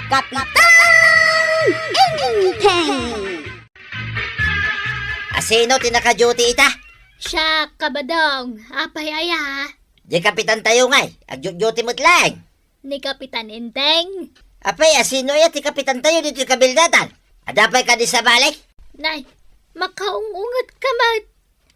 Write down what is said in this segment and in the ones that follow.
Kapitan Inteng! Asino tinaka-duty ita? Siya, kabadong. Apay aya. Di kapitan tayo ngay. Ag-duty mo't lang. Ni Kapitan Inteng. Apay, asino ya ti kapitan tayo dito yung kabildatan? Adapay ka di sa balik? Nay, makaungungot ka mat.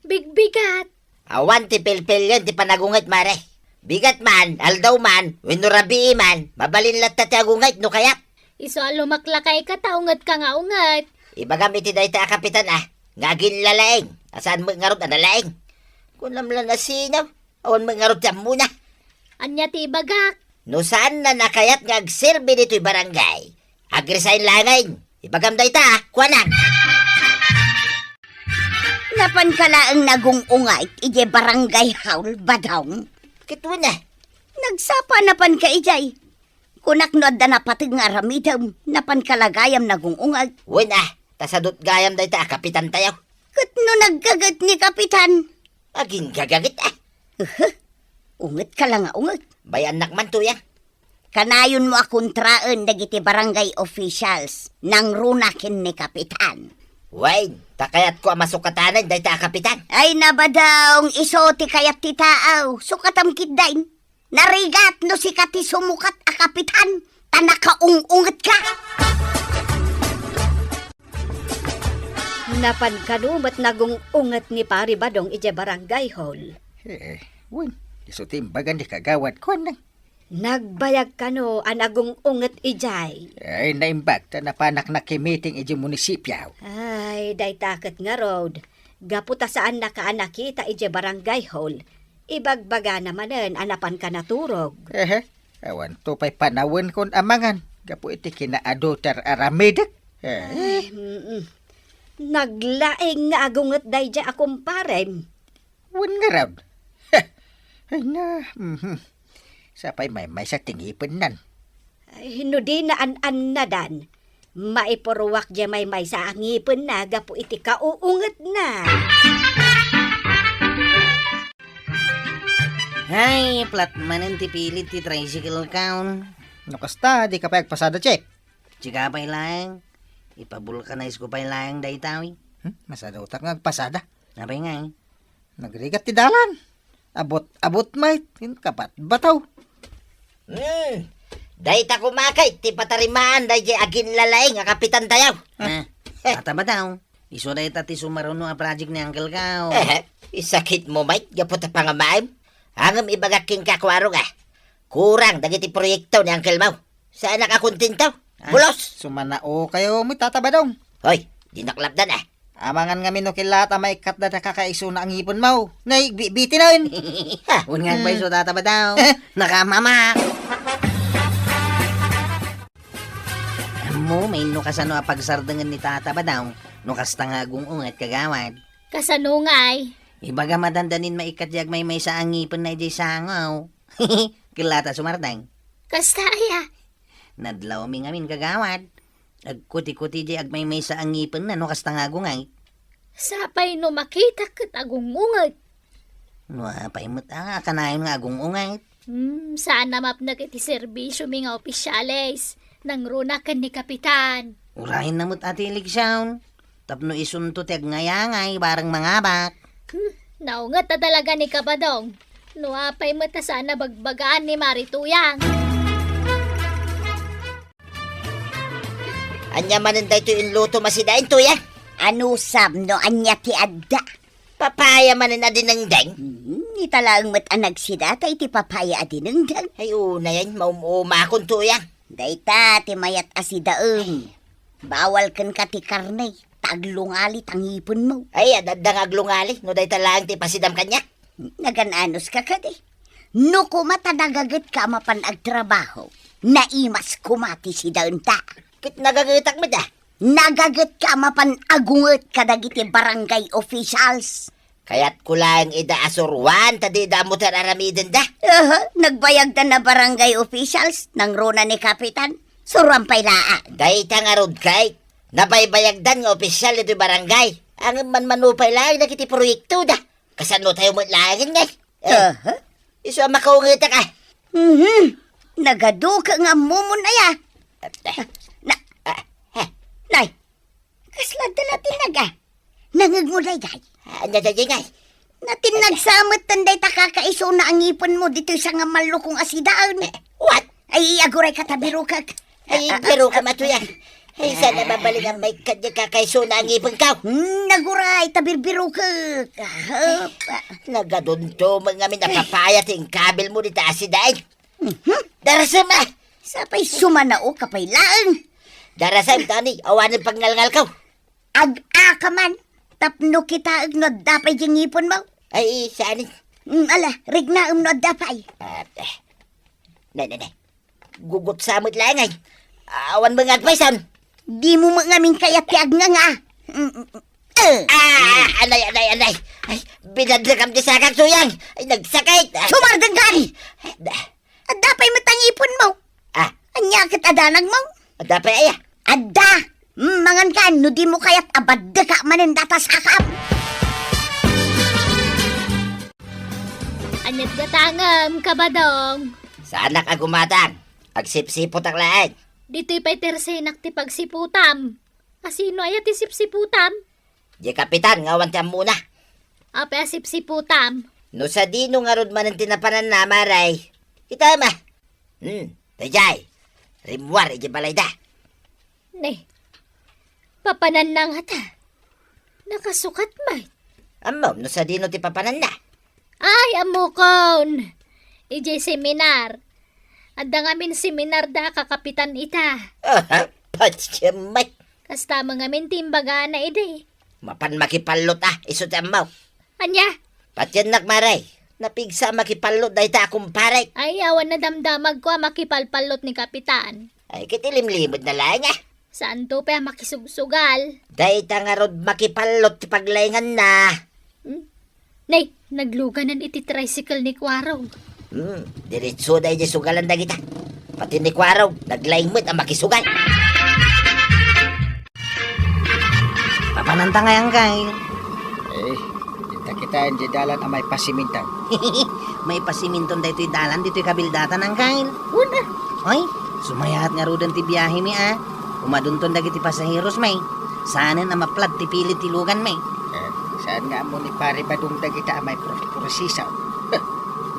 Bigbigat. Awan ti pilpil yan ti panagungit mare. Bigat man, aldaw man, winurabi man, mabalin latta ti agungit no kayat. Iso lumaklakay ka taungat ka nga ungat. Ibagam iti dahi ta kapitan ngagin lalaeng. Asaan mo ngarot na nalaeng? Kung namlan na sinaw, awan mo ngarot yan muna. Anya ti bagak. No saan na nakayat nga agserbi dito'y barangay. Agresign langayin. Ibagam dahi ta kuwanan. Napan ka laang nagungungay ije barangay haul badong. Kito na. Nagsapa napan ka ijay. Kunak no da napatig nga aramidam, napan kalagayam nagungungay. Wala, tasadot gayam dahi ta kapitan tayo. Kat no naggagat ni Kapitan. Aging gagagit Unget ka lang nga unget. Bayan nakman to yan. Kanayon mo akuntraan dagiti barangay officials nang runakin ni Kapitan. Wait, takayat ko ang masukatanan dahi ta kapitan. Ay nabadaong isoti kayat ti taaw, sukatam kitdain. Narigat no si kati sumukat a Kapitan, tanakaungunget ka. Napan kanumat nagungungat ni Pari Badong ije barangay hall. Wen, isutimbagan di kagawad ko nang. Nagbayag kano anagungungat ijay. Ay, naimbag ta napanak na kimiting ije munisipyaw. Ay, day takot nga road. Gaputa saan nakaanakita ije barangay hall. Ibagbaga namanen anapan ka naturog. Awan to pa'y panawin kon amangan. Gapu iti kinaado tar aramidak. Ay, naglaing nga agungat day ja akong parem. Wen nga raw. Ay na, sapay may sa tingipin nan. Ay, hinudi na an na dan. Maipurwak ja may sa angipin na gapu iti kauungat na. Hay, plat manen ti pilit ti tricycle count. Nakasta, di ka pa pasada check. Chika pa'y lang. Ipabulkanize ko pa'y lang dahi tawi. Masada utak nga pasada. Napay nga eh. Nagrigat ti dalan. Abot mait, kapat bataw. Dahi ta kumakay, ti patarimaan dahi di agin lalaeng nga kapitan tayo. Ata ba daw? Iso dahi ta ti sumaruno a project ni Uncle Kao. Isakit mo mait, gapot ta pangamaim. Hangam ibagaking kakwaro nga. Kurang dagiti proyekto ni Uncle Mau. Saan nakakuntintaw? Bulos! Sumanao kayo mo tatabadong. Hoy, di naklapdan Amangan nga minukilata maikat na kakaiso na ang ipon mo. Naibiti na yun. Ungan pa iso tata ba daw? Nakamama. Amo, may nukasano a pagsardangan ni tata ba daw? Nukasta nga agungungat kagawad. Kasanungay. Ibaga madandanin maikatyag may sa angipon na ijay sangaw. Kilata sumardang. Kastaya. Nadlaw mi ngamin kagawad. Agkuti-kuti jay agmay sa angipon na no kasta nga gungay. Sapay no makita kat agungungat. No apay mo't kanayon nga agungungay. Saan namap na kiti serbisyo mga opisyales. Nang runakan ni Kapitan. Urahin na mo't atilig siyawn. Tapno isunto tiyag ngayangay barang mangabak. Naungat na talaga ni Kabadong. No apay mo ta sana bagbagaan ni Marituyang. Anya manen dahi to yung luto masidain to yan. Ano sam no anya ti adda? Papaya manen na din ng deng. Italaang mat anag sida tay ti papaya adin ng dag. Ay una yan, maumakon to yan. Dayta ti mayat asidaem. Bawal kan ka ti karne. Taglungali tangipon mo. Ay, adadang aglungali. No dahi talaang ti pasidam kanya. Nagananos ka kadi. No kumata nagagat ka mapan agtrabaho. Naimas kumati si daun ta. Kit nagagitak mo Nagagat ka mapan agunget kadagiti barangay officials. Kaya't ko lang ida asurwan, tadi da mo aramidin da. Nagbayag na barangay officials nang runa ni Kapitan. Surampay laa. Dahi ta nga road kay. Nabaybayagdan nga opisyal ito barangay. Ang manupay lang na kiti proyekto da. Kasano tayo mo langin nga. Iso ang makaungita ka. Nagaduka nga mumun aya. Na, nay, kasla dala tinaga. Nangagmulay, gay. Anya dayay. Natinag sa tanday takakaiso na ang ipon mo dito sa nga malukong asidaan. What? Ay, aguray katabiro kag. Ay, pero ka matuyan. Ay, sana babalik ang may kanya kakaiso na ang ipon ka. Naguray, tabirbiro kag. Nagadunto mga min napapayat yung kabil mo dito asidain. Darasam ah. Sapay sumanao kapay laang. Darasam tani, awanin pagngalngal ka. Ag-aka man. Tapno kita no dapay yung ipon mo. Ay, saan? Ala, rigna no dapay. Nay. Gugot samot lang ay. Awan mga advicean. Di mo ngamin kaya tiag nga. Anay. Ay, binadrakam di sakak suyang. Ay, nagsakit. Sumardanggan! At dapay matangipon mo. Anya kit adanag mo. Dapat ay. Adda! Mangan ka, no di mo kaya't abad ka manin data sakap. Anyat gatangam, kabadong. Sa anak agumatang. Agsipsipot ang lahat. Dito'y pa'y tersenak ti pagsiputam. Asino ay ti sipsiputam? Di kapitan, ngawan tiyang muna. Ape asipsiputam. No sa dino nga rod man ang tinapanan na maray. Kita ma. Tajay. Rimwar, iji balay da. Ne, papanan nang hata. Nakasukat may. Amo, no sa dino ti papanan na. Ay, amukon. Ije seminar. Adda ngamin seminar da kakapitan ita. Patsyamay. Kasta mga min timbaga na ide. Mapan makipalot iso ti amaw. Anya? Patyan nakmaray. Napigsa makipalot dahi ta akong paray. Ay, awan na damdamag ko makipalpalot ni kapitan. Ay, kitilimlimod na lang Saan to pa makisugsugal? Dahi ta nga rod makipalot ti paglayngan na. Nay, nagluganan iti tricycle ni Kwaraw. Diretso dahi di sugalan da kita. Pati ni Kwaraw, naglaymod ang makisugal. Papananta nga yan, kay. Kita di dalan ang may pasimintan. May pasiminton da ito'y dalan, dito'y kabildatan ang kain. Una. Ay, sumayahat nga rodan ti biyahe mi Umadunton dagiti pasaheros may. Saanan ang maplat ti pilit ti lugan may. Saan nga mo ni pare badong dagita ang may prosisa.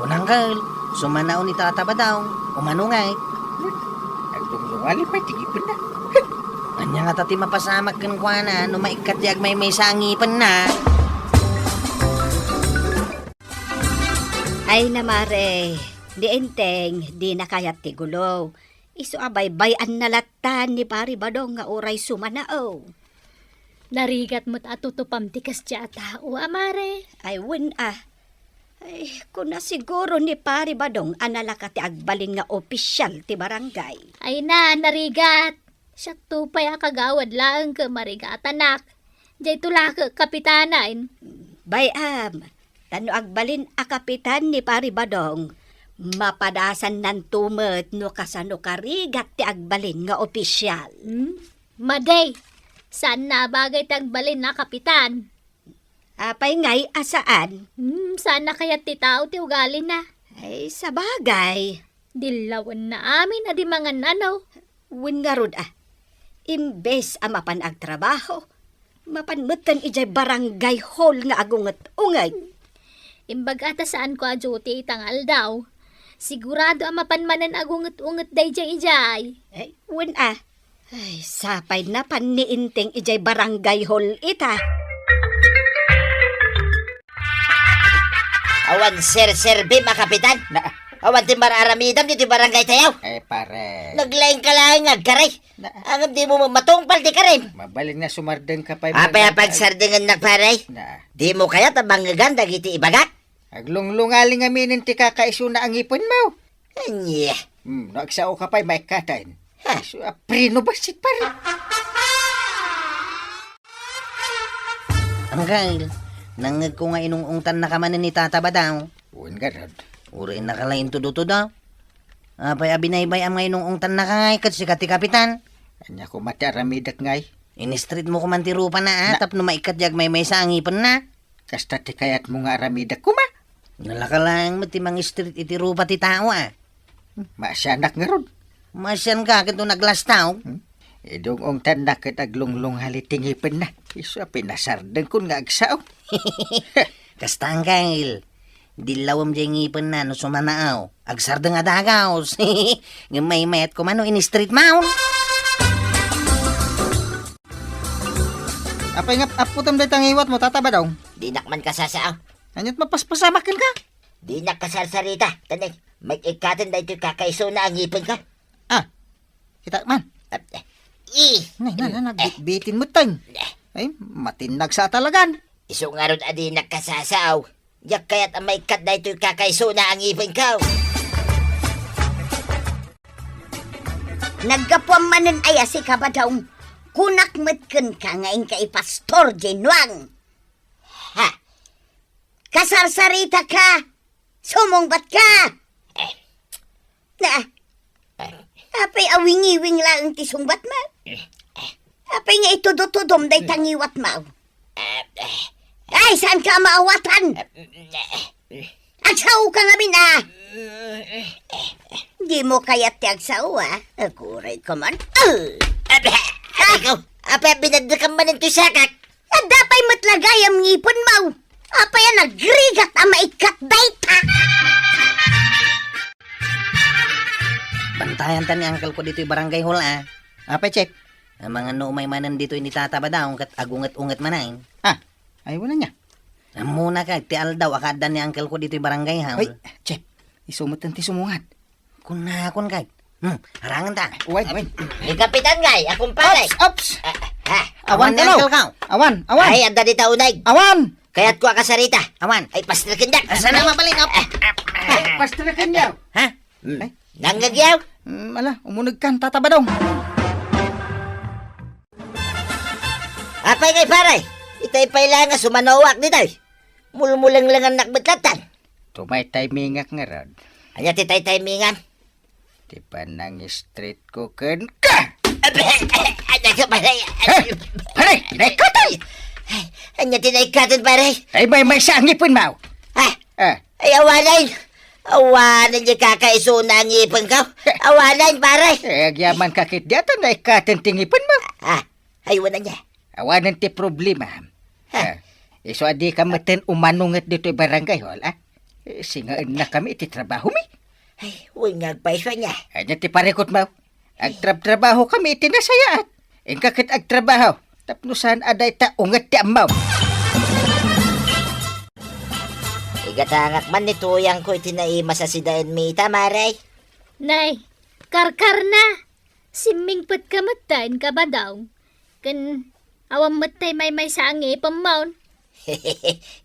Unang kail, sumanao ni tataba daw. Umano nga Nagdunglungali pa, tigipin na. Anya nga tati mapasamak kan kwa na, no maikat di agmay may sangipan na. Ay namare, di enteng, di nakayat ti gulo. Isu abay bayan na latan ni pari badong nga oray sumanao. Narigat mo't atutupam tikas tiya tao, amare. Ay win Ay, kuna siguro ni pari badong anala ka ti agbalin nga opisyal ti barangay. Ay na, narigat. Siya tupay kagawad lang ka marigat anak. Diyay tula ka kapitanain. Bayam, tano agbalin a kapitan ni pari badong. Mapadasan nan tumet no kasano karigat ti agbalin nga opisyal. Maday, saan na bagay tagbalin na kapitan? Apay ngay asaan? Saan na kaya ti tao ti ugali na? Ay, sa bagay. Dilawan na amin adi mga nanaw. Win nga rod Imbes a mapan agtrabaho, mapanmutan ijay barangay hall nga agungat-ungay. Imbag ata saan ko a duty itangal daw. Sigurado ang mapanmanan agungat-ungat day ijay. Ay, win Ay, sapay na paniinteng ijay barangay hall ita. Awan sir-serbi makapitan. Awan ti mararamidam dito barangay tayaw. Ay pare. Naglaing ka lang agkaray. Ang di mo matungpal di karim. Mabalin na sumardeng ka pa. Apay sardingan nagparay. Di mo kaya tabanggagan dagiti ibagak. Aglunglungaling aminin ti kakaiso na ang ipon mo. Anya. Nagsao ka pa'y may katain. So, prino basit pare. Ang kail, nangag ko nga inungungtan na kamanin ni tataba daw. Uwan garad. Uriin na kalain tudo daw. Apay abinaybay ang nga inungungtan na kangay kat si kati kapitan. Anya ko mataramidak ngay. In-street mo kumantirupa na tap no maikat jag may sangipan na. Kasta ti kayat mo nga aramidak kuma. Nalakalang matimang street iti rupa ti tao Masyanak nga ron. Masyan ka kito naglastaw. Idong tanak kat aglunglong halitingipin na. Iso pinasardan kun nga agsaw. Kastangkail. Dilawam dyan ngipin na no sumanaaw. Agsarda nga dagaw. May mayat ko man no in street mount. Apay nga aputam day tangiwat mo tataba daw. Di nakman kasasaaw. Anyat mapaspasamakin ka. Di nakasarsarita. Tanay, may ikatin da ito kakaiso na ang ngipin ka. Ah, kita man. Bitin mo tang. Ay, matinag sa talagan. Iso nga ron adi nakasasaaw. Yak kaya't ang may kat da ito kakaiso na ang ngipin ka. Naggapuan manan aya si kabadong. Kunak metken ka ngayon kay Pastor Jenwang. Ha? Kasarsarita ka. Sumungbat ka. Na, apay awingi-wing lang ti sungbat ma. Apay nga itudot-tudom day tangiwat ma. Ay, saan ka maawatan? Agsaw ka nga mina. Di mo kaya't ti agsaw Akuray ka man. Ikaw, apa binadakam man ito sakak? Dapay matlagay ang ngipon mo. Apay nagrigat ang maikat dayta. Bantayan tan ni uncle ko dito yung barangay hall Apay check. Ang mga numay manan dito ini tataba daw kat agungat-ungat manain. Ah, ay wala niya. Muna ka, ti aldaw akada ni uncle ko dito yung barangay hall. Ay, check. Isumot ti sumungat. Kunakon kay. Harangan ta. Uy, Ni kapitan ngay, akong palay. Ops! Ha? Awan ni ka uncle ka. Awan! Ay, anda di taunay. Awan! Kaya't ko akasarita. Awan. Ay, pastrakindak. Asa na mabalik up? Pastrakan niya! Ha? Nanggagyaw? Ala, umunog kan, tatabadong. Apay ngay paray. Itay pailangan sumanawak dito. Mulmulang lang ang nakbetlatan. Tumay timingak nga rod. Anya titay timingan. Di pa nang street cooker ka! Anya ka paray. Haray! Naikatan! Anya tinaikatan paray. Ay, may sangipin mo! Ha? Ah, Ay, awanan. Awanan niya kakaiso na ang ipin ka. Awanan paray. agyaman kakit dito na ikatan tingipin mo. Ha? Ay, wala niya. Awanan ti problema. Iso adi ka matin umanungat dito yung barangay hall, singaan na kami iti trabaho mi. Ay, huwag ngagpaiswa niya. Anya ti parekot mo. Agtrabaho kami iti nasayaat. Kakit agtrabaho. Tapnusan aday ta ungat ti amaw. Igatangak man ni tuyang ko itinaima sa sidain mi tamaray. Nay, karkar na. Simingpet ka matain ka ba daw? Kan awam matay may sangi pamaun.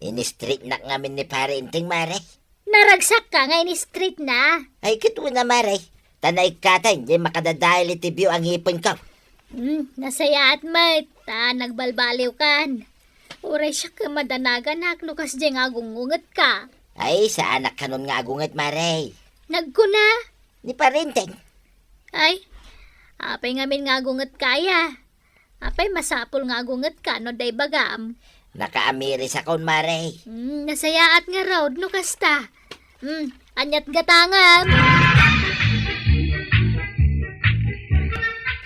Ini-street na ngamin ni pare inting maray. Naragsak ka nga ini street na. Ay, kito na maray. Tanay katay, di makadadahil itibyo ang ipin ka. Nasaya at may ta nagbalbaliw kan. Uray siya ka madanagan lukas dyan agungungat ka. Ay, sa anak kanon nga agungat maray. Nagkuna. Ni parinting. Ay, apay ngamin nga agungat kaya. Apay masapol nga agungat ka no day bagam. Nakaamiri sa kon maray. Nasaya at nga road no kasta. Anyat gatangan.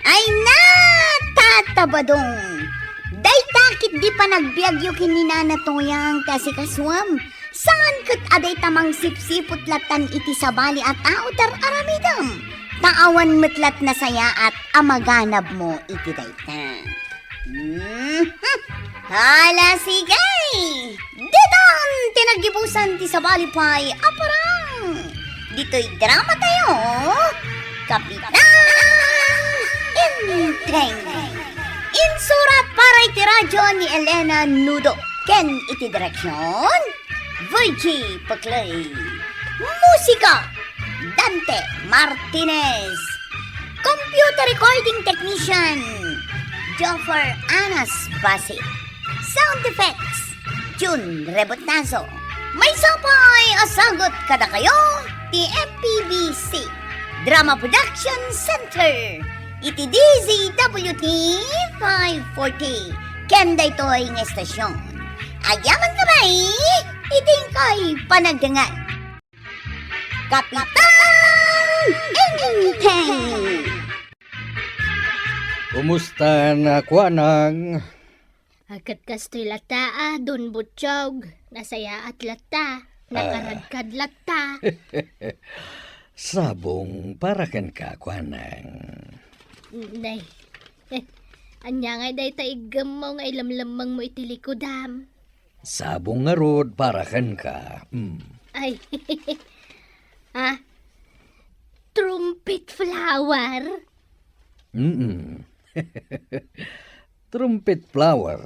Ay na, tatabadong. Day takit di pa nagbiag yung kininana toyang kasi kaswam. Saan kat aday tamang sipsipot latan iti sabali at autar aramidam. Taawan metlat na saya at amaganab mo iti dayta. Hala sigay! Ditan tinagibusan ti sabali pa'y aparang. Dito'y drama tayo. Kapitan Inteng. Insurat para iti radyo ni Elena Nudo. Ken iti direksyon Virgie Paclay. Musika Dante Martinez. Computer recording technician Joffer Anas Basi. Sound effects June Rebotnazo. May sapay asagot kada kayo ti MPBC Drama Production Center. Iti DZWT 540. Kenda ito'y ng estasyon. Agyaman ka ba iting kay panagdangan. Kapitan Inteng! Kumusta na kuanang? Agad kastoy lata Don Butchog. Nasaya at lata. Nakaradkad lata. Sabong para kan ka kuanang. Nay. Anya nga day taigam mo nga ilamlamang mo itilikudam. Sabong nga rod para kan ka. Ay. Trumpet flower. Trumpet flower.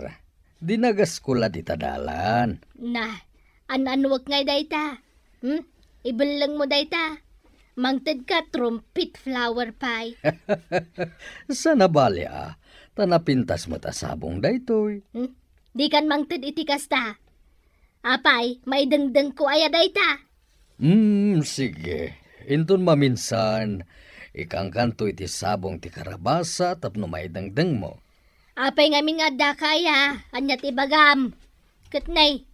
Dinagas ko la ditadalan. Na, ananwag nga dayta. Ibalang mo dayta. Mangtad ka trumpet flower pie. Sana bali tanapintas mo ta sabong daytoy. Di kan mangtad iti kasta. Apay, maidengdeng ko aya dayta. Sige. Inton maminsan, ikang kanto iti sabong ti karabasa tapno maidengdeng mo. Apay nga mingada kaya, anyat ibagam. Katnay,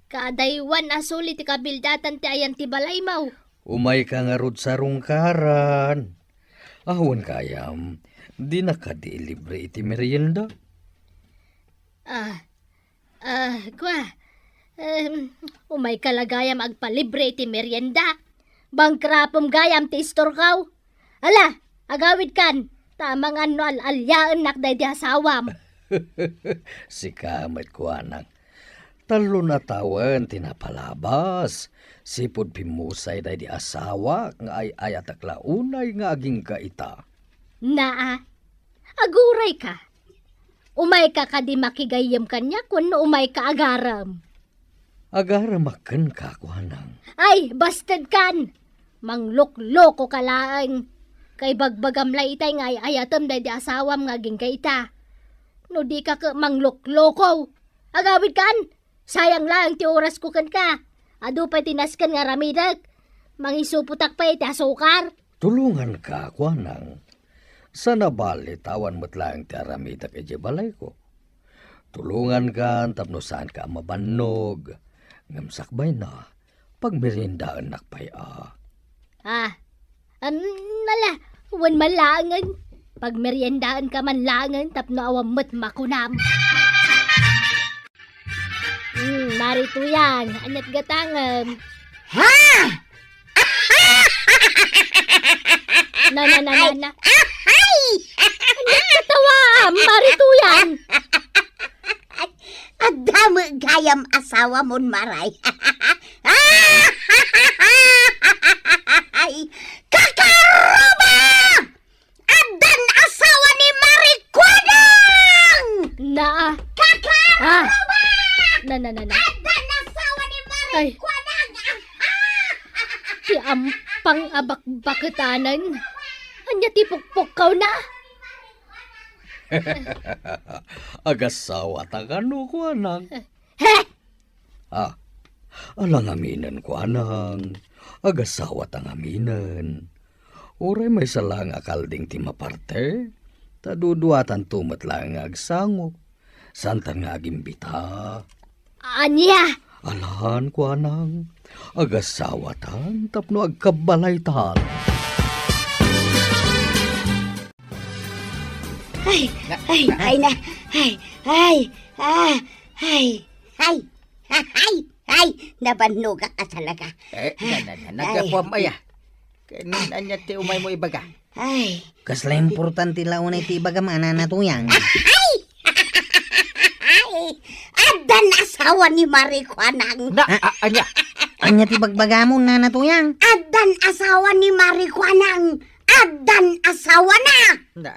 kaadaywan asuli ti kabildatan ti ayan ti balay mau. Umay ka nga rod sa rungkaran. Awan kayam, di na ka di libre iti merienda. Umay kalagayam agpalibre iti merienda. Bangkrapom gayam ti istorkaw. Ala, agawid kan. Tamang ano alalyaan nakday di asawam. Si kamat ko anak. Talo na tawan tinapalabas. Sipod pimusay day di asawa nga ay ayatak launay nga aging kaita. Naa, aguray ka. Umay ka kadi makigayam kanya kuno umay ka agaram. Agaramakan ka kuanang. Ay, bastard kan. Manglok-loko ka laang. Kay bagbagam itay nga ayatam day di asawam nga aging kaita. No di ka manglok-loko. Agawid kan. Sayang lang ti oras ko kan ka. Ado pa tinaskan nga ramidag. Mangisuputak pa iti asukar. Tulungan ka kuanang. Sana bali tawan mo't lang ti aramita kay balay ko. Tulungan ka tapno saan ka mabanog. Ngamsakbay na. Pag merindaan nakpay Nala, wan malangan. Pag meriendaan ka man langan, tapno awamot makunam. Narito yan, anat gatangam. Ha? Na. Anat katawa, marito yan. At dami gayam asawa mon maray. Kakaruba! Adan asawa ni Marikwanang! Na. Kakaruba! Na. Adan asawa ni Marikwanang! Ti ampang abak-baketanan. Anya ti pukpukaw na. Agasawa ta kano kuanang. He! Alang aminan kuanang. Agasawa tang aminan. Oray may salang akalding ti maparte. Taduduatan tumat lang agsango. Santan nga agimbita. Anya! Alahan kuanang. Agasawa tan tapno agkabalay tan. Nabanog ka talaga. Nagapwam aya. Kanin anya ti umay mo ibaga. Ay, Kasla importante laon iti bagamana na tuyang. adan asawa ni Marikwanang. Anya. Anya ti bagbagamon na natuyang. Adan asawa ni Marikwanang. Adan asawa na.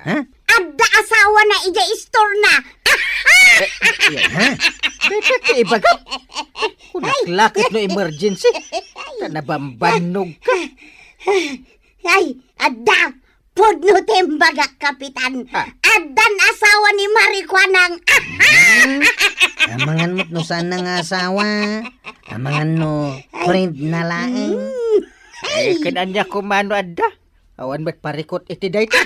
Ha? Adda asawa na ija store na. Ha? Dapat ti ibaga. Kunaklakit no emergency. Tanabambanog ka. Ay, adda. Podno tembaga kapitan. Adan asawa ni Marikwanang. Amangan mo't no saan na nga asawa. Amangan no friend na laeng. Kananya kumano adda. Awan ba't parikot iti dayta.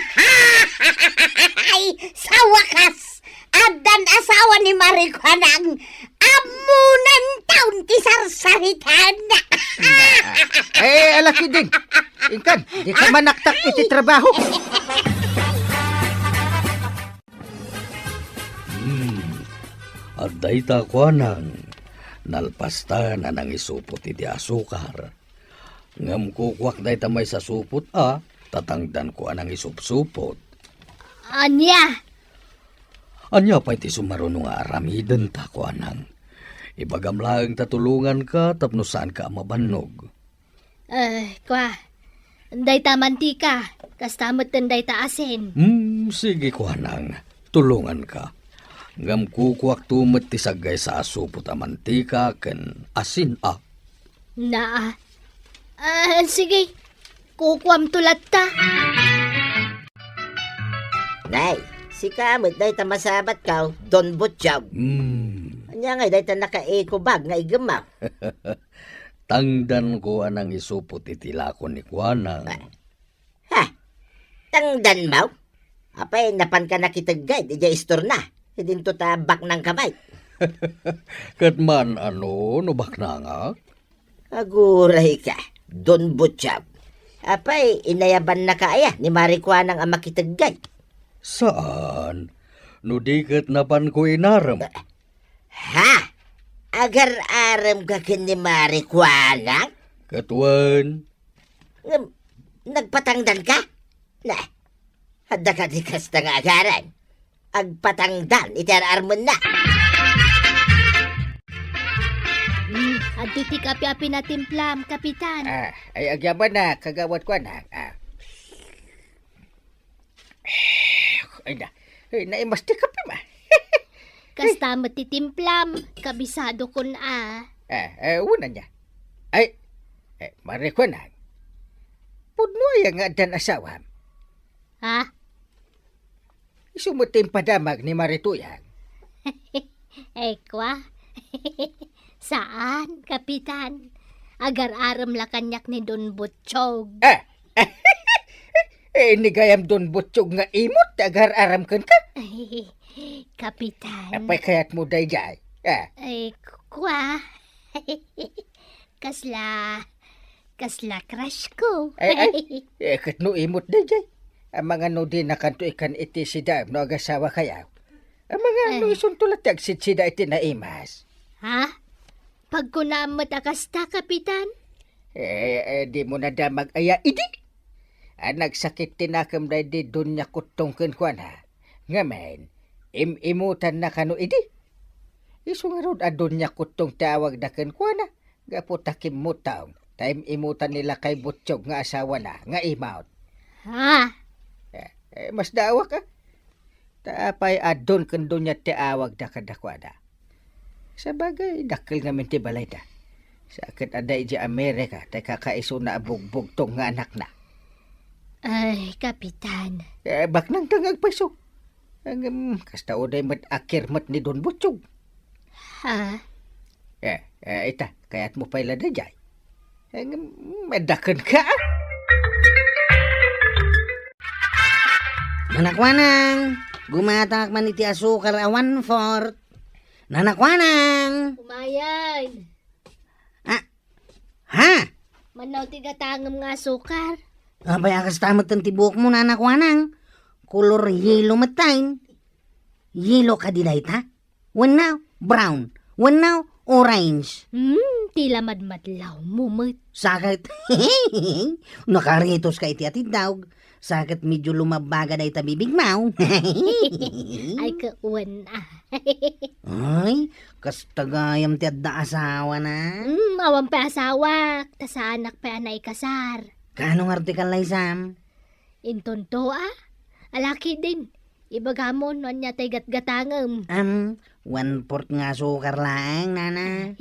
Ay, sa wakas, adan asawa ni Marikwanang. Amunan taon ti sarsaritan. Alaki din. Ingkan, di ka manaktak iti trabaho. At dayta ko nang nalpasta na nang isupot iti asukar. Ngam kukwak dayta may sa supot tatangdan ko anang isupsupot. Anya? Anya pa iti sumarunong nga aramiden ta ko anang. Ibagam lang tatulungan ka tapno saan ka mabanog. Kwa. Day ta mantika. Kastamot day ta asin. Sige ko anang. Tulungan ka. Ngam kukwak tumet ti sagay sa asupot a mantika ken asin Na. Sige. Kukwam tulat ta. Nay, si kamot day ta masabat ka, Don Butchog. Anya nga day ta naka-eco bag nga igamaw. Tangdan ko anang isupot iti lakon ni Kuanang. Ha? Tangdan mo? Apay, napan ka nakitagay, di jay istor na. Hidin to tabak ng kamay. Katman nubak na nga? Aguray ka, Don Butchog. Apay, inayaban na kaya ni Marikwanang ang makitagay. Saan? Nudikat napan ko inaram. Ha? Agar-aram ka kin ni Marikwanang? Katwan, Nagpatangdan ka? Na, hada ka di kasta nga agaran. Agpatangdan, itiar-armon na. At titikapi-api na timplam, kapitan. Ay agyaman na, kagawat ko na. Ay na, naimas ti kape ma. Kastamot titimplam, kabisado kun Una niya. Ay, mare ko na. Pudno ay nga dan asawa. Ha? Sumutin padamag ni Marituyan. Kwa? Saan, kapitan? Agar-aram la kanyak ni Don Butchog. Nigayam Don Butchog nga imot, agar-aram kan ka. Kapitan. Apay kayat mo dayjay. Kwa? Kasla crush ko. Katno imot dayjay. Ang mga no din nakanto ikan iti sida no agasawa kayaw. Ang mga no isuntulat sida iti naimas. Ha? Pag kunamot akasta, kapitan? Di mo na damag aya idi. Nagsakit tinakam da di dunya kutong kenkwan ha. Ngamen, imutan na kano idi. Isungarod adun niya kutong tawag na kenkwan ha. Gaputakim mo taong. Time imutan nila kay Butchog nga asawa na, nga imaut. Ha? Mas dawa ka. Taapay adun kendo niya tiawag da kadakwada. Sa bagay, dakil namin ti balay da. Sa akin aday di Amerika, tay kakaiso na abugbog tong nga anak na. Ay, kapitan. Bak nang tangag paso. Kasta oday mat akir mat ni Don Butchog. Ha? Ita, kaya't mo pala da jay. Madakan ka. Nanakwanang, gumatak man iti asukar a 1/4. Nanakwanang! Umayan. Ha? Manaw tigatangam nga sukar. Abay akas tamot ang tibuk mo, nanakwanang. Kulor yellow matain. Yellow ka diday ta? One now, brown. One now, orange. Tila madmadlaw mumut. Sakit. Nakaritos ka iti atid daw. Sakit medyo lumabaga day tabibig mau. Ay, kauwan Ay, kastagayam ti adda asawa na. Awan pa asawa. Ta sa anak pa anay kasar. Kanong artikal na Sam? Intonto alaki din. Ibagamon no niya tay gatgatangam. 1/4 nga sukar lang, nana.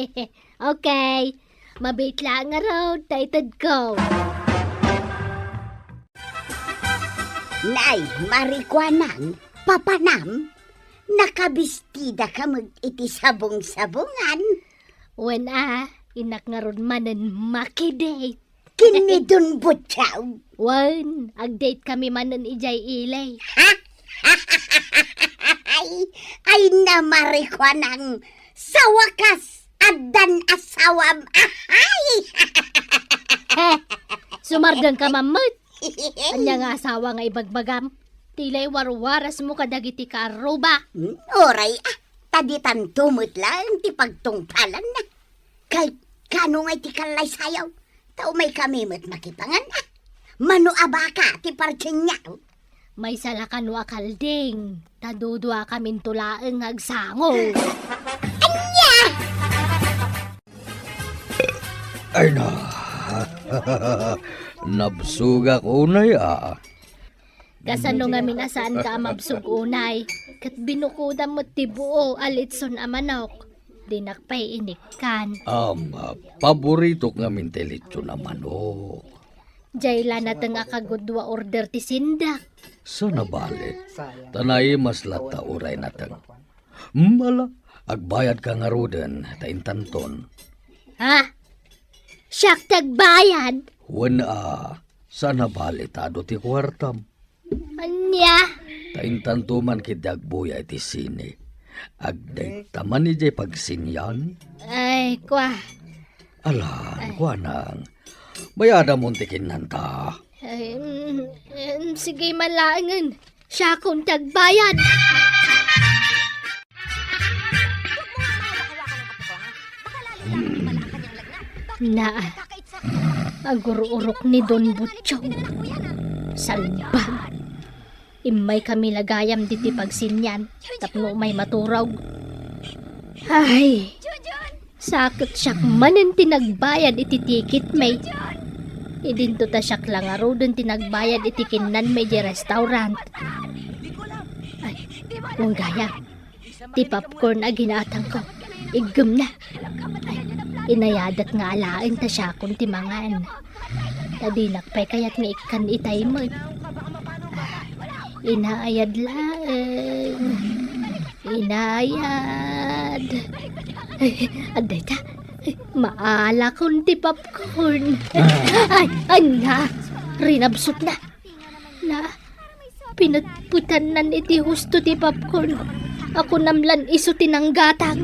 Okay. Mabait lang nga raw, taytad ko. Nay, Marikwanang, papanam, nakabistida ka mag-iti sabong-sabungan. Wen inak nga ron manen makidate. Kini Don Butchog. Wen, ag-date kami manen ijay ilay. Ay na Marikwanang, sa wakas, adan asawam. Sumardang ka mamot. Anya nga asawa nga ibagbagam. Tilay warwaras mo kadagiti ka aruba. Oray, taditan tumot lang, ti pagtungpalan na. Kay, kano nga ti kalay sayaw, tao may kamimot makipangan na. Mano abaka, ti parchen niya. May salakan wa kalding. Tadudwa kamin tulaeng agsango. Ay na. Nabsuga ko na ya. Kasano nga minasaan ka mabsug unay. Kat binukuda mo tibuo alitson a manok. Dinakpay inikkan. Paborito nga mintelitso na manok. Jayla na nga kagudwa order ti sindak. Sa nabali, tanay mas lata uray natang. Mala, agbayad ka nga roden, taintanton. Ha? Siyak tagbayad? Wana, sa nabali tado ti kwartam. Anya? Taintanto man kidagbuya iti sine. Agday taman ni jay pagsinyan. Ay, kwa. Alam, kuanang. Bayada mo tikin nanta. Ay, sige malangan. Siya kong tagbayad. Na, agururok ni Don Butchong. Salbag. Imay kami lagayam diti pagsinyan. Tapno may maturog. Ay, sakit siyak manin tinagbayad iti tikit may. Idinto ta siyak lang aro dun tinagbayad iti kinan may di restaurant. Ay, kung gaya. Ti popcorn a ginatang ko. Igum na. Ay, inayadat nga alain ta siya kung timangan. Tadinak pa'y kaya't nga ikan itay mo. Inaayad lang. Inayad. Ay, aday ta. Maala kong ti popcorn. Ay, anya. Rinabsot na. Na, pinatputan nan iti husto ti popcorn. Ako namlan iso tinanggatang.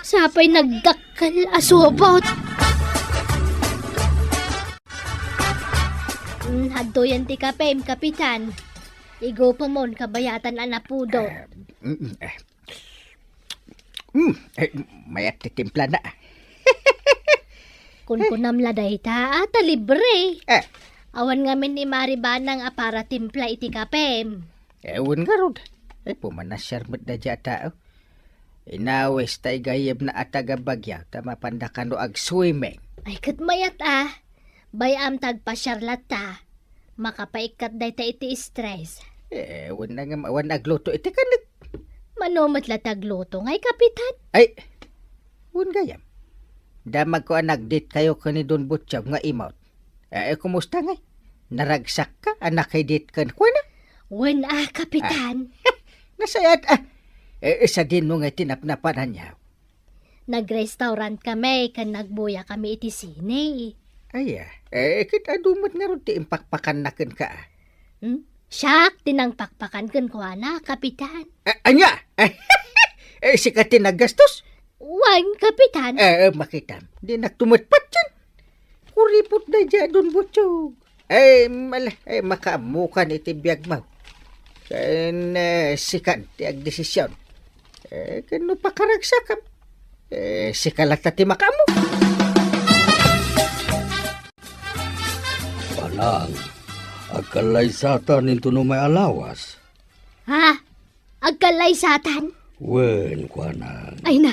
Sapay nagdakkel asobot. Hadto yan ti kapem, kapitan. Igo pa mon kabayatan anapudo. Mayat ti timpla na. Kun kunamla dayta, libre. Eh, Awan ngamin ni Maribanang apara timpla iti kapem. ewan nga rod. Pumanasyar mo't na dya tao. Inawes tay gayeb na atagabagya ta mapandakan no ag swimming. Ay kat mayat bayam tagpasyarlat ta. Makapaikat day ta iti stress. Ewan na nga mawan agluto iti kanit. Manomot la tagluto ngay kapitan. Ay, ewan gayam. Damag ko nagdate kayo ka ni Don Butchog nga imot. Kumusta ngay? Naragsak ka? Anak kay date ka na? Wen kapitan. Nasayat isa din nung tinapnapanan niya. Nag-restaurant kami kan nagbuya kami iti sine. Ay, kita dumot nga ron ti impakpakan na ken ka. Siyak, tinangpakpakan kan ko na, kapitan. Anya? Sikat tinagastos? Wan, kapitan. Makitam. Di nagtumatpat yan. Kuripot na dyan, Don Butchog. Makaamukan iti biyag mo. Kan sikan ti ag desisyon. Kano pakaragsakam. Sikalat na ti makamu. Panang, agkalay satan into no may alawas. Ha? Agkalay satan? Wen, kuanang. Ay na,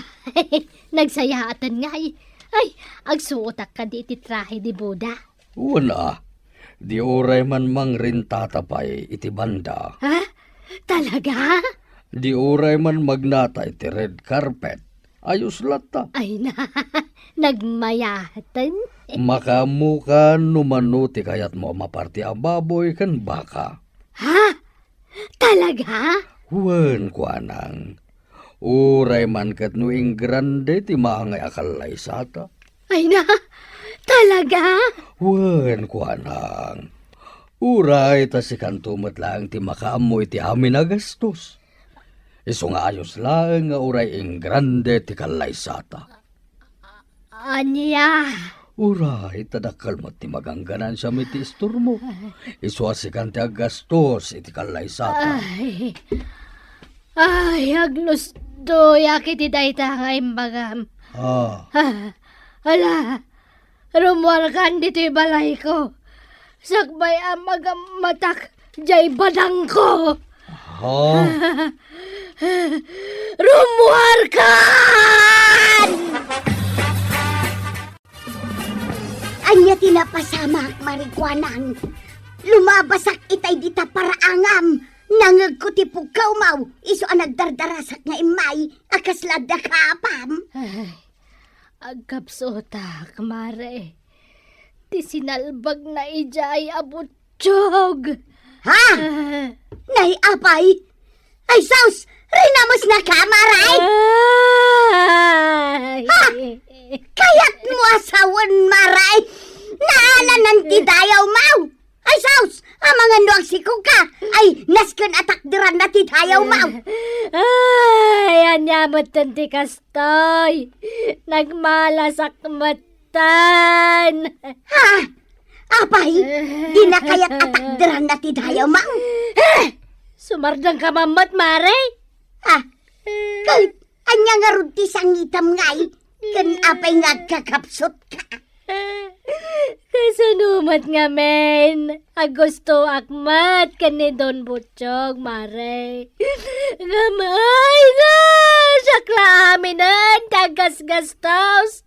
nagsayatan nga ay. Ay, agsuotak ka di iti trahe di Buda. Wala. Di oray man mang rin tatapay iti banda. Ha? Talaga? Di oray man magnata iti red carpet. Ayos lata. Ay na, nagmayatan. Makamukan numanuti kayat mo maparti ang baboy kan baka. Ha? Talaga? Wen, kuanang. Uray man kat nuing grande ti maangay akalay sata. Ay na, talaga? Wen, kuanang. Uray ta si kantumot lang ti makaamoy ti amin agastos. Iso nga ayos lang nga uray ing grande ti kalay sata. Anya? Uray, tadakal mo ti magangganan sa miti istor mo. Iswasikan ti agastos, iti kalay saka. Ay, aglos do, yakit itayta nga imbagam. Ah, Hala, rumuarkan dito'y balay ko. Sakbay ang magamatak, jay badang ko. ha? Rumuarkan! Anya tinapasamak marikwanang. Lumabasak itay dita paraangam. Nangag ko ti pukaw mau. Iso ang nagdardarasak nga imay. Akaslad na kapam. Ay, agkapsota, kamare. Ti sinalbag na ijay abutsyog. Ha? Nay apay? Ay saus! Rinamos na kamaray! Ay! Kaya't mo asawan maray! Naalanan ti dayaw mau! Ay saus! Ang mga nuagsiko ka! Ay nasken atakdiran na ti dayaw mau! Ay, anyamatan ti kastoy. Nagmalasak matan. Ha? Apay? Di na kaya't atakdiran na ti dayaw mau! Sumardang ka mamat, mare. Ha? Kahit anya nga ron ti sangitam ngay, kan apay ngagkakapsot ka. Kasunumat nga, men. Agusto akmat kani Don Butchog, mare. Gamay na! Sakla aminan, tagas-gastos.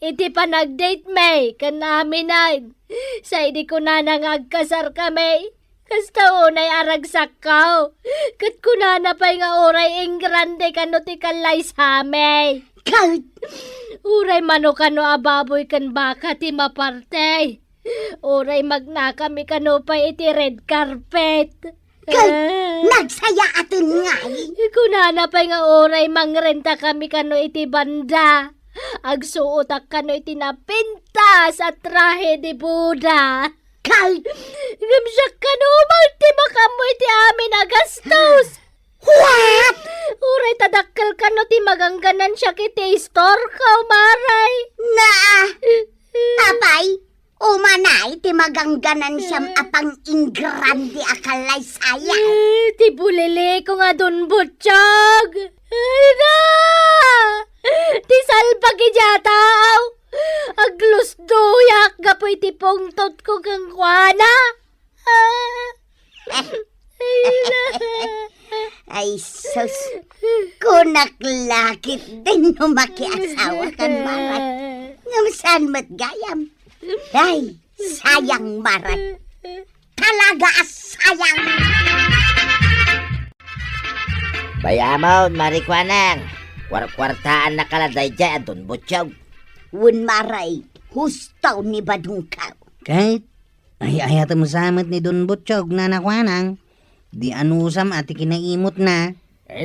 Iti pa nag-date, may, kan aminan. Sa idi ko na nangagkasar kami. Kasta unay aragsak kao. Kat kunana pa'y nga oray ing grande kano ti kalay sa amay. Kahit Uray mano kano ababoy kan baka ti maparte. Uray magna kami kano pa iti red carpet. nagsaya atin ngay. Kunana pa'y nga oray mangrenta kami kano iti banda. Agsuotak kano iti napinta sa trahe di Buda. Kahit Gamsak ka no, magtibak mo iti amin agastos. what? Uray tadakkel ka no, ti magangganan siya kiti store ka, maray. Na, apay, umanay, ti magangganan siyam apang ingrandi akalay saya. Ti bulili ko nga dun, butsyog. Ay na! Ti salpag ijataw. Aglos doyak, gapoy ti pungtot ko kang kwana. Ay, sus, kunaklakit din no makiasawa kan marat. Ngamusan mat gayam. Ay, sayang marat. Talaga sayang. Bayamon, marikwanang. Kwartaan na kaladay dyan, Don Butchog. Wun maray, hustaw ni badungkaw. Kahit ay ayata mo samat ni Don Butchog na nakwanang. Di anusam ati kinaimot na.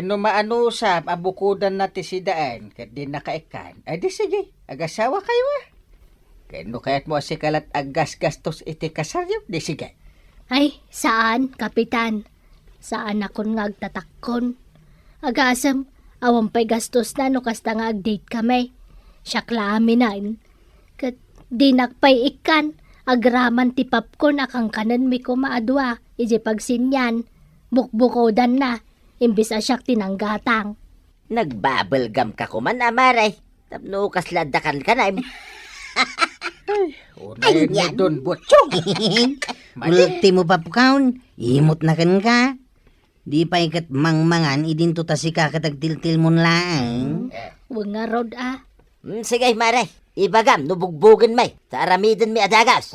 No maanusap, abukudan na ti sidaan, kat di nakaikan. Ay di sige, agasawa kayo Kaya no kaya't mo asikalat agas-gastos iti kasaryo, di sige. Ay, saan, kapitan? Saan akon nga agtatakon? Agasam, awang pa'y gastos na no kasta nga ag-date kami. Siyakla aminan. Kat di nakpay ikan, agraman ti popcorn akang kanan mi ko maadwa. Iji pagsinyan, bukbukodan na, imbis asyak tinanggatang. Nagbubblegum ka kuman, amaray. Tapno kasladakan ka na. Unay ni Don Butchog. Ultimo papukaon, imot na kan ka. Di pa ikat mangmangan, idinto ta si kakatagtiltil mo lang. Huwag nga rod Sige, maray. Ibagam, nubugbugan may. Sa aramidin mi adagas.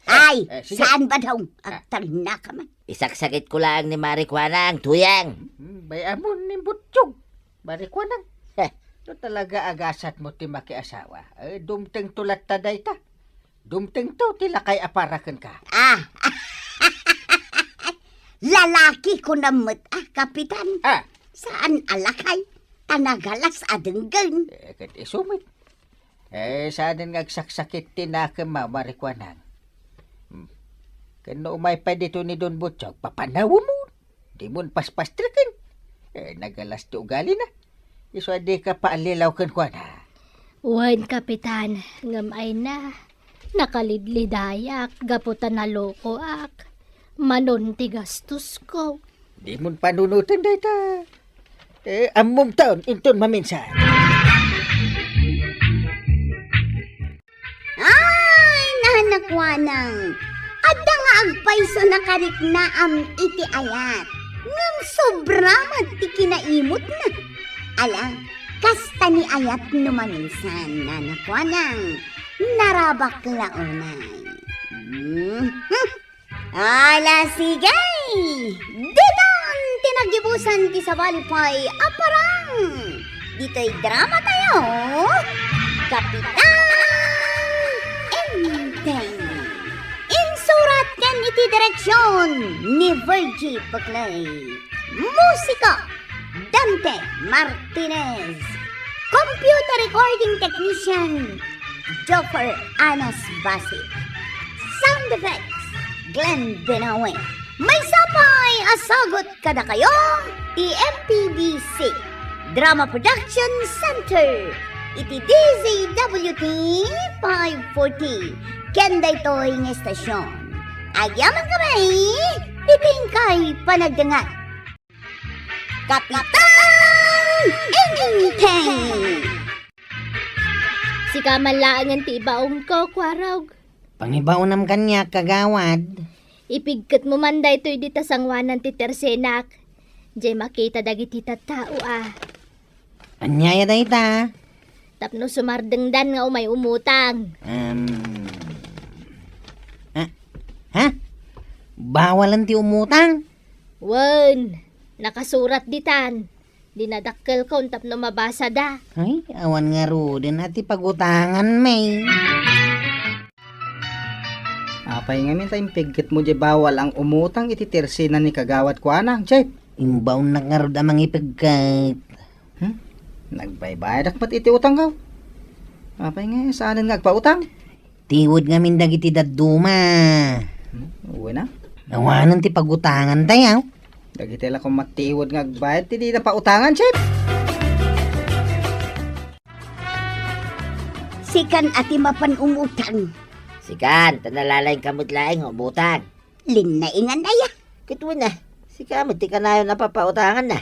Ay, sige. saan ba daw? Agtal na ka man. Isaksakit ko lang ni Marikwanang, tuyang. Bayamon ni Butchog. Barikwanang. Heh. No talaga agasat mo ti makiasawa. Dumteng tulat taday ta. Dumteng to tilakay aparakan ka. Lalaki ko namot, kapitan. Ah, Saan alakay? Tanagalas adenggan. kat isumit. Saan nga agsaksakit tinakama Marikwanang. Kano umay pa dito ni Don Butchog, papanawo mo. Di mo paspastrikin. Nagalas ti ugali na. Iso di ka paalilaw kan kwa na. Wan, Kapitan, ngam ay na. Nakalidlidayak, gaputan na loko ak. Manon ti gastos ko. Di mo panunutan dayta. Among taon, inton maminsan. Ay, nahanakwanang. Adda nga agpayso na karik na am iti ayat. Ngam sobra man ti kinaimot na. Ala, kasta ni ayat numaminsan nanakwanang. Narabak launay. Ala, sigay! Ditan tinagibusan ti Sabalipay aparang. Dito'y drama tayo. Kapitan Enteng. Insurat ken iti direksyon ni Virgie Paclay. Musika Dante Martinez. Computer recording technician Joker Anas Basit. Sound effects Glenn Benawe. May sapay asagot kada kayo TMPDC Drama Production Center. Iti DZWT 540 Kenday toy ng estasyon. Agyaman kami, itingkay panagdangat. Kapitan Enteng. Si kamalaangan ti ibaong ko, kwarog. Pangibaonam kanya kagawad. Ipigkat mo man da ito'y dita sangwanan ti tersenak. Diyay makita dagiti tattao ah. Anyaya dayta. Tapno sumardengdan nga umay umutang. Ha? Bawalan ti umutang? Wen, nakasurat ditan. Dinadakkel ko tapno mabasa da. Ay, awan nga din ati pagutangan may. Apay nga minta impigit mo di bawal ang umutang iti tersinan ni kagawad ko anang, Jay. Imbaw na nga rod amang ipagkat. Nagbaybayad akmat iti utang ka. Apay nga, saan nga agpautang? Tiwod nga min dagiti daduma. Uwi na. Awanan ti pagutangan tayo. Dagitila kung magtiiwad nga agbayad, hindi na pautangan, Jay. Sikan ati mapan umutang. Sikan, tanalalaing kamot laing umutan. Linaingan na ya. Kitwa na. Sikamot, di ka na yun napapautangan na.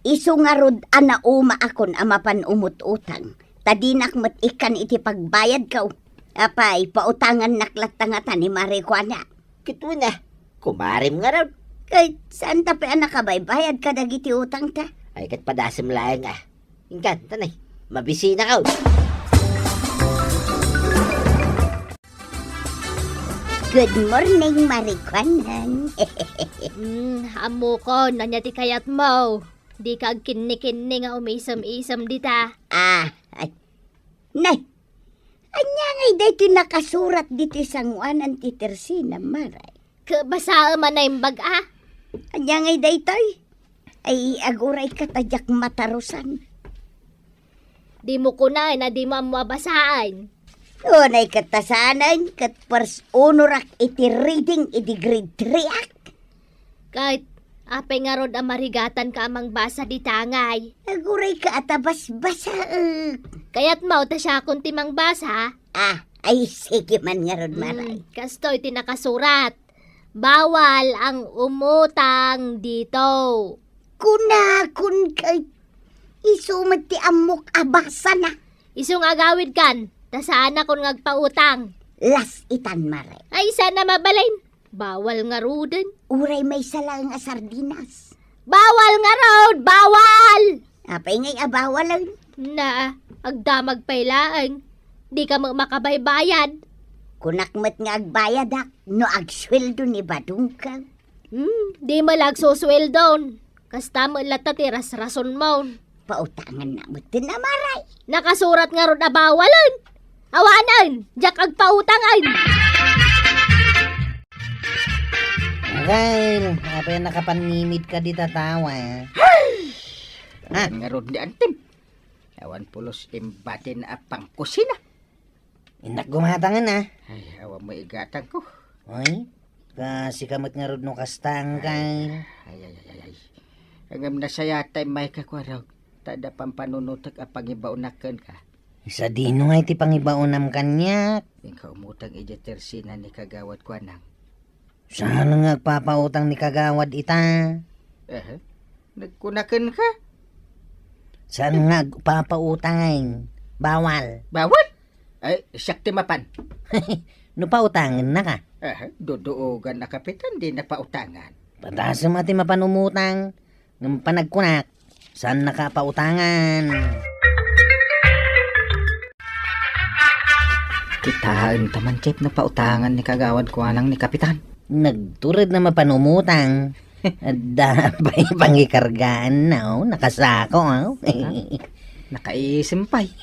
Isu nga rod ana uma akon amapan umut-utang. Tadinak mat ikan iti pagbayad kaw. Apay, pautangan naklatangatan ni Marikwana. Kitwa na. Kumarim nga raw. Kahit saan tapi anak ka bayad ka dagiti utang ta? Ay, kat padasim laing ah. Ingkan, tanay. Mabisina ka. Good morning, Marikwanan. Amo ko, nanya ti kayat mo. Di ka kinni-kinni nga umisam-isam dita. Ay. Nay, anya ngay dito nakasurat dito sanguanan ti Tersina, Maray. Kabasa man na yung baga. Anya ngay dito ay aguray katadyak matarusan. Di mo kunay na di mo mabasaan. Unay katasanan kat pers unorak iti reading iti grade 3 ak. Kahit apay nga rod ang marigatan ka amang basa di tangay. Aguray ka atabas-basa. Kaya't mau ta siya kung timang basa. Ay sige man nga ron, Maray. Kastoy tinakasurat. Bawal ang umutang dito. Kunakun kay isumat ti amok abasa na. Isong agawid kan. Ta saan akong ngagpautang. Las itan, Maray. Ay sana mabalain. Bawal nga ruden. Uray may salang nga sardinas. Bawal nga rod! Bawal! Apay ngay abawa lang. Na, agdamag pailaan. Di ka mo makabaybayad. Kunakmat nga agbayad ak. No agsweldo ni Badung ka. Di mo lagsusweldon. Kasta mo lata tiras rason mo. Pautangan na mo din na, Maray. Nakasurat nga ron na bawalan. Awanan! Diyak agpautangan! Well, apa yung nakapanimid ka di tatawa? Nga ron di antim. Awan pulos imbatin na apang kusina. Inak gumatangan na. Ay, awan mo igatang ko. Ay, kasi kamot nga rod no kastang kay. Ay. Hanggang nasayatay may kakwaraw. Tada pang panunutak apang ibaunakan ka. Sa dino nga iti pangibaonam kanyak. Ikaw umutang iti tersina ni kagawad ko anang. Saan nga papautang ni kagawad ita? Nagkunakan ka? Saan nga papautang? Bawal. Bawal? Ay, sakti mapan. No pautangan na ka. Duduogan na kapitan, di na pautangan. Patasam ati mapanumutang. Ng panagkunak. Saan nakapautangan? Kitaan taman, Chip, na pautangan ni kagawad ko anang ni kapitan. Nagturad na mapanumutang. Dapay pangikargaan na, nakasako. Nakaisimpay.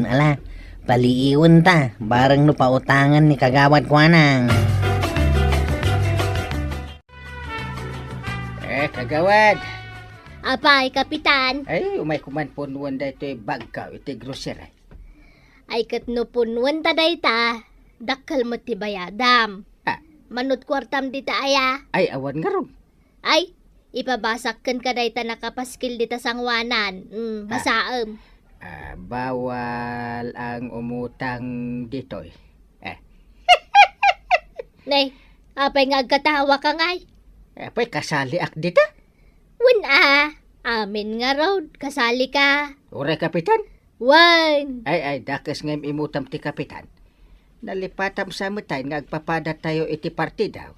Ala, paliiwan ta. Barang no pautangan ni kagawad ko anang. Kagawad. Apay, kapitan. Ay, umay kuman po nuwan da ito'y bagkaw, ito'y grocery. Ay katno punwan ta dayta. Dakal mo ti bayadam. Manut kwartam dita aya. Ay, awan nga ron. Ay, ipabasakken ka dayta nakapaskil dita sangwanan. Basaem. Bawal ang umutang dito'y. Nay, apay nga agkatawa ka ngay. Apay, kasali ak dita. Wen amin nga raw, kasali ka. Uray, kapitan. Wen. Ay, dakas ngayong imutam ti kapitan. Nalipatam sa matay nga agpapada tayo iti partida.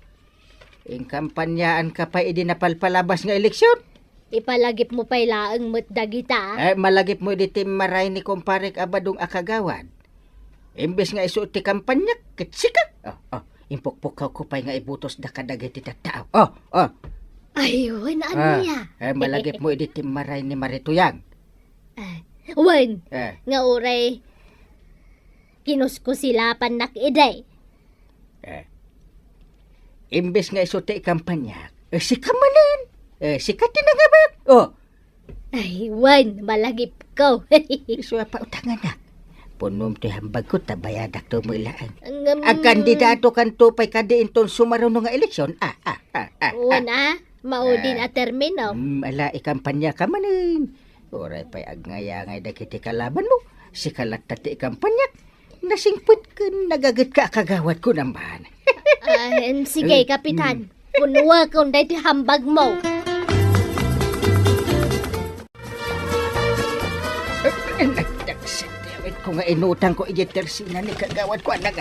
Ing kampanyaan ka pa idi napalpalabas nga eleksyon. Ipalagip mo pa'y laang dagita. Malagip mo iti maray ni kumparek abadong akagawad. Imbes nga isu ti kampanya, kitsika. Impukpukaw ko pa'y nga ibutos da kadag iti tattao. Ayun, ano ya? Malagip mo iti maray ni Marituyang. Wen, nga uray, kinuskusilapan nak iday. Imbes nga isu ti kampanya, sikamanan. Sikatin na nga ba? Ay, Wen, malagip ko. Isu pa utangan na. Punom ti hambag ko tabayadak to mo ilaan. Ang Ang kandidato kan tupay kadiin ton sumaruno nga eleksyon. Wen, maudin a termino. Ala, ikampanya ka manin. Oray pa'y agngaya-ngay dakiti kalaban mo. Si kalat tati ikampanya. Nasingput ka, nagagat ka kagawad ko naman. Sige, kapitan. Punuwa kung dahil hambag mo. Nagdagsatawit ko nga inutang ko ijitersina ni kagawad ko anak.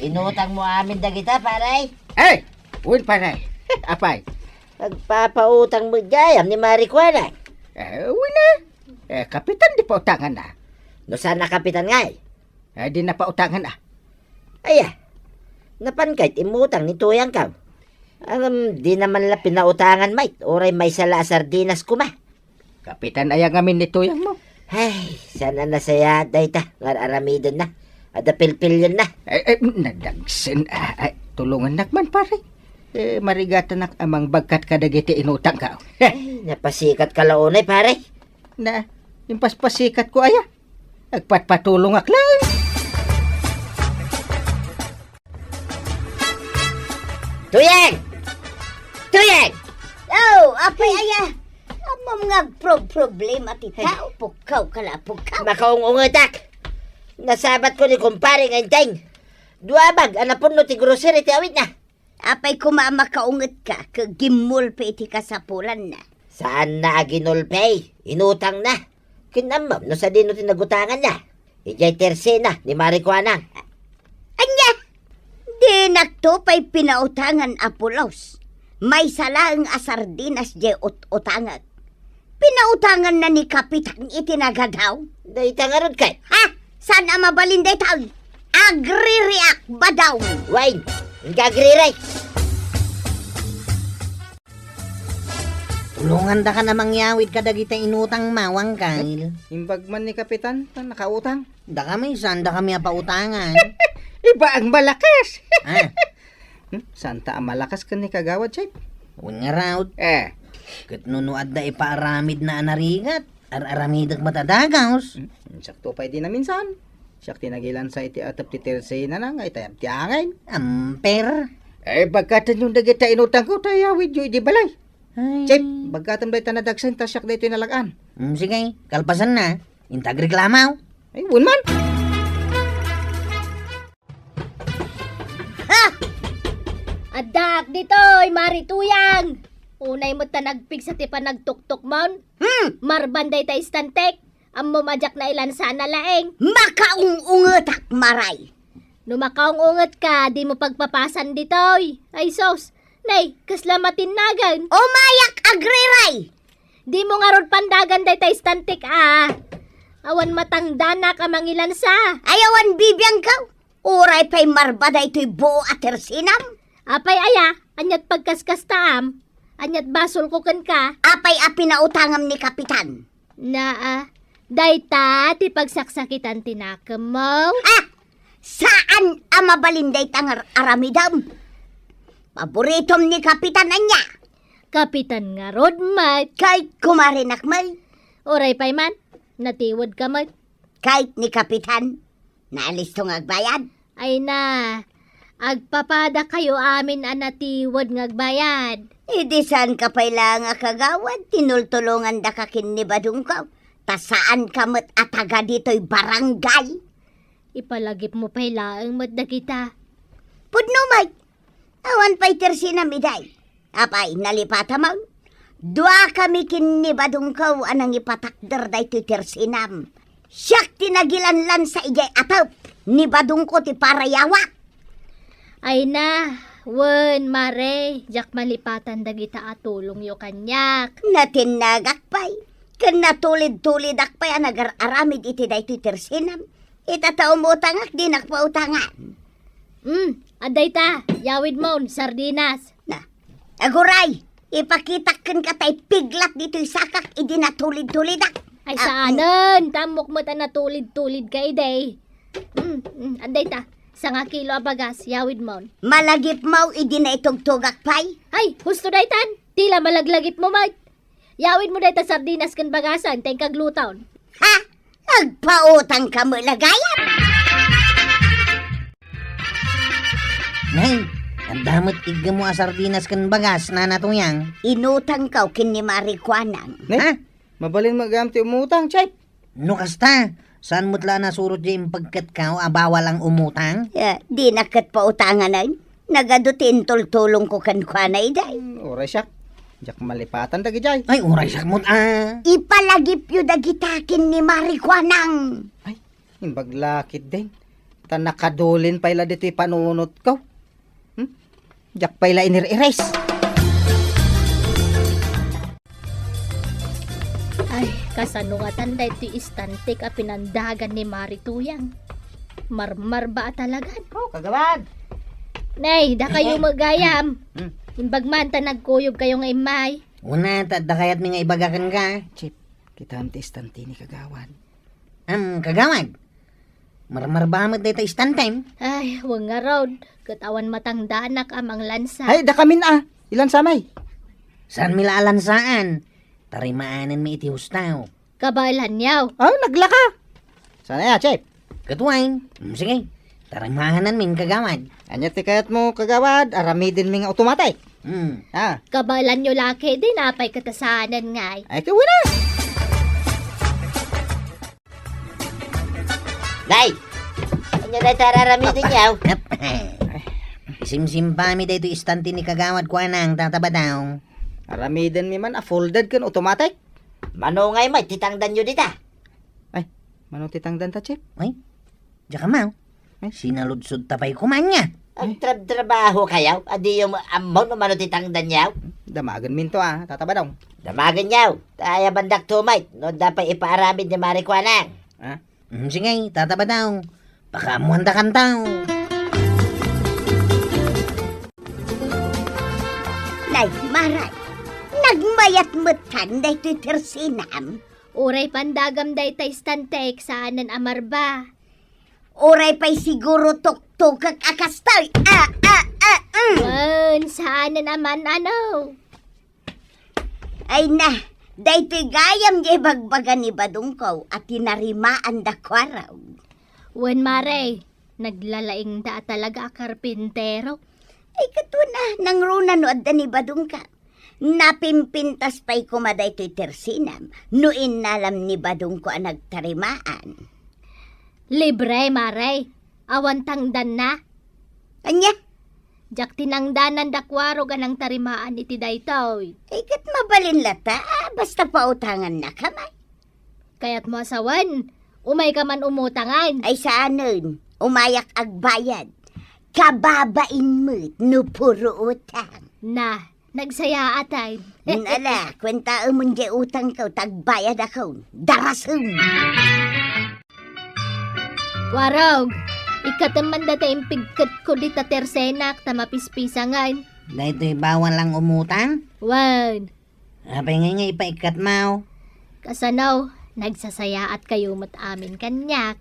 Inutang mo amin dagita, paray. Ay! Uwin paray. Apay. Nagpapautang mo gayam ni Maricuana. Uwin na. Kapitan di pa utangan na. No saan na kapitan ngay? Di na pa utangan na. Napankait imutang ni Tuyang ka. Di naman la pinautangan, mate. Oray may sala sardinas kuma. Kapitan ayang amin ni Tuyang mo. Ay, sana na saya dayta. Ngar aramidon na. Ada pilpilyon na. Nadagsin. Tulungan nakman pare. Marigatan nak amang bagkat kadagiti inutang ka. Ay, napasikat ka launay, pare. Na, impaspasikat ko aya. Agpatpatulong ak lang. Tuyang! Tuyang! Apay aya. Amam nga problema ti tao. Pukaw ka la, pukaw. Makaungungatak. Nasabat ko ni kumpare ngaynteng. Duabag, anapon no ti grocery ti awit na. Apay kumama kaunget ka, kagimul pa iti kasapulan na. Saan na aginulpay? Inutang na. Kinamam, no sa dino tinagutangan na. Ijay terse na ni Maricuana. Anya! Di nagtupay pinautangan apulaos. May salaang asardinas je utangan. Pinautangan na ni kapitan itinagadaw. Dayta nga ron kay. Saan ang mabalin daytaw? Agri-react ba daw? Wine, gagriray. Tulungan da ka na mangyawid ka dagita inutang mawang kail. Imbag man ni kapitan, nakautang. Da kami, saan da kami pautangan? Iba ang malakas. Santa ang malakas ka ni kagawad, Chip. Huwag nga raw. Kat nunuad da ipaaramid na anarigat. Aramidag matadagaws. Sakto pa di na minsan. Siyak tinagilan sa iti atap ti terse na nga itayam ti angay. Amper. Bagkatan yung dagita inutang ko, tayawid yung di balay. Ay. Chip, bagkatam day tanadagsan ta siyak day tinalagaan. Sige, kalpasan na. Intag reklamaw. Ay, wun man. Adak ditoy, marituyang. Unay mo ta nagpig sa tipa nagtuktok mon. Marbanday ta istantek. Ammo majak na ilan sana laeng. Makaungungetak maray. Numakaong unget ka, di mo pagpapasan ditoy. Ay sos, nay, kaslamatin nagan. Umayak agriray. Di mo nga rod pandagan day ta istantek Awan matangdana ka mangilan sa. Ayawan bibiyang ka. Uray pa'y marbada ito'y buo at tersinam. Apay aya, anyat pagkaskastaam. Anyat basol ko kan ka. Apay api na utangam ni Kapitan. Dayta, ti pagsaksakitan tinakam mo. Saan ang mabalinday tangar aramidam? Paboritom ni Kapitan anya. Kapitan nga rod, mat. Kahit kumarinak may. Oray pay man, natiwad ka mat. Kahit ni Kapitan. Naalis tong agbayad. Ay na, agpapada kayo amin natiwad ngagbayad. Idi saan ka pala nga kagawad? Tinultulungan da kakin ni Badong ka. Tasaan ka mat ataga dito'y barangay. Ipalagip mo pa'y laang mat na kita. Pudno may. Awan pa'y tersinam iday. Apay, nalipata mo. Dua kami kin ni Badong ka anang ipatakder da ito'y tersinam. Siyak tinagilanlan sa ijay atap. Ni Badong ko ti parayawak. Ay na, wen mare, jak malipatan dagita atulong yo kanyak. Natinagak pa'y. Kan natulid-tulid akpay ang aramid iti da ito'y tersinam. Itatao mo utangak, di nakpautangan. Aday ta, yawid mo, sardinas. Na, aguray, ipakitakin ka tay piglat dito'y sakak, idi natulid-tulidak. Ay saanan, tamok mo ta natulid-tulid ka iday. Aday ta, 1 kilo abagas, yawid mo. Malagip mo, idi na itugtugak pay. Ay, husto daytan, tila malaglagip mo mat. Yawid mo dayta sardinas kan bagasan, tayong kaglutaw. Ha? Nagpautang ka mo lagayan. Nay, ang damot igga mo sardinas kan bagas na natuyang. Inutang ka kin ni Marikwanang. Ha? Mabalin magamti umutang, Chay. No kasta, saan mo't la nasurot yung pagkat ka bawal ang umutang? Di nakat pautangan ay. Nagadutin tultulong ko kan kwa na iday. Oray siya. Jak malipatan dagi, Jay. Ay, uray sakmot Ipalagip yu dagitakin ni Marikwanang. Ay, imbaglakit din. Tanakadulin pala dito'y panunot ko. Jak pala inir-erase. Ay, kasano nga tanday ti istantik a pinandagan ni Marituyang. Marmar ba talagan? Kagawad. Nay, da kayo magayam. Imbagman ta nagkuyog kayo nga imay. Una, da kayat mi nga ibagakan ka. Chip, kita ang istanti ni Kagawad. Kagawad. Marmar ba mo dito stand time? Ay, wag nga road. Katawan matang danak amang lansa. Ay, da kami na. Ilan samay? Saan milaalan saan? Tarimaanan mi iti hustaw. Kabalan yaw. Oh, naglaka. Sana ya, Chip. Katuwain. Sige, tarimahanan min kagawad. Anya ti kayat mo, Kagawad, aramidin mi nga automatic. Kabalan nyo laki din apay katasanan ngay. Ay, kawin na. Nay! Ano na tararamitin yaw? Isimsim pa mi dito istanti ni kagawad ko nang tataba daw. Aramidin mi man, folded kan automatic. Mano ngay may titangdan nyo dita. Ay, mano titangdan ta, Chip? Ay, diya ka mau. Sinaludsod tapay kumanya. Ang trabaho kayaw, adi yung amon mano titangdan yaw. Damagan min to tataba daw. Damagan yaw, taya bandak tumay, no dapat ipaaramid ni Marikwanang. Sige, tataba daw. Pakamuhanda kan tao. Nay, maray. Nagmayat mutan da ito'y tersinam. Uray pandagam day tay stantek saanan amarba. Oray pa'y siguro tuktukak akastoy. Wan, saanan naman ano? Ay na, daytoy gayam di bagbagan ni Badungkaw at tinarimaan da kwaraw. Wan mare, naglalaing da talaga a karpintero. Ay katuna, nang runa no adda ni Badungka. Napimpintas pa'y kumaday to'y tersinam. Nuin nalam ni Badong ko ang nagtarimaan. Libre, Maray. Awan tangdan na. Anya, Jak tinangdanan dakwaro ganang tarimaan iti daytoy. ikat mabalin lata, basta pautangan na kamay. Kaya't mo asawan, umay ka man umutangan. Ay saanon, umayak agbayad. Kababain mo't no puro utang. Na, nagsaya atay. Nala, kwenta amon di utang ko, tagbayad ako. Darasum! Warog, ikataman data impigkat ko di ta tersenak ta mapispisangan. Dahito'y bawal lang umutang. Wan, Apay ngay paikat mau. kasanaw, nagsasaya at kayo mat amin kanyak.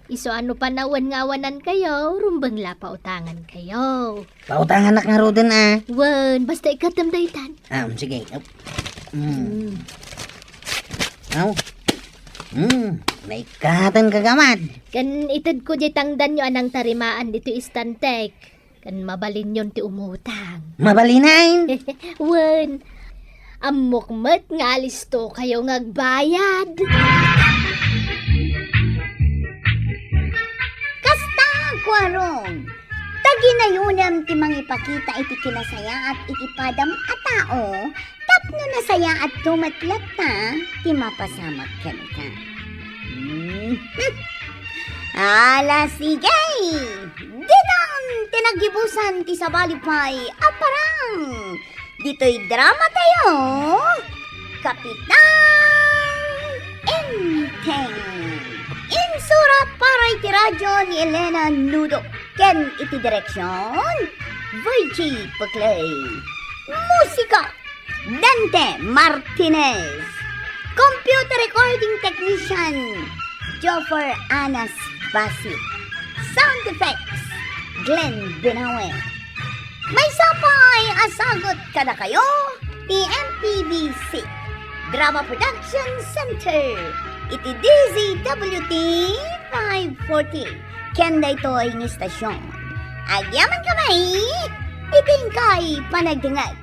Iso ano panawan ngawanan kayo, rumbang lapa utangan kayo. Pautang anak nga rodin ah. Wan, basta ikatam daytan. Sige. Aw. Naikatan kagamad. Kan itad ko di tangdan nyo anang tarimaan dito istantek. Kan mabalin yon ti umutang. Mabalinain. Wan, amokmat nga alisto kayo ngagbayad. Kasta, kwarong! Taginayunam ti mangipakita iti kinasaya at iti padam a tao, tapno nasaya at tumatlat na, ti mapasamak ken ka. Ala sigay! Ditang tinagibusan ti sabalipay, aparang! Dito'y drama tayo, Kapitan Enteng! Insurat para iti radyo ni Elena Nudo. Ken iti direksyon, Virgie Paclay. Musika, Dante Martinez. Computer recording technician, Joffer Anas Basit. Sound effects, Glenn Binawe. May sapay asagot kada kayo, PMPBC. Drama Production Center. Iti DZWT 540. Kenda ito ay istasyon. Agyaman kamay, itingkay panagdingag.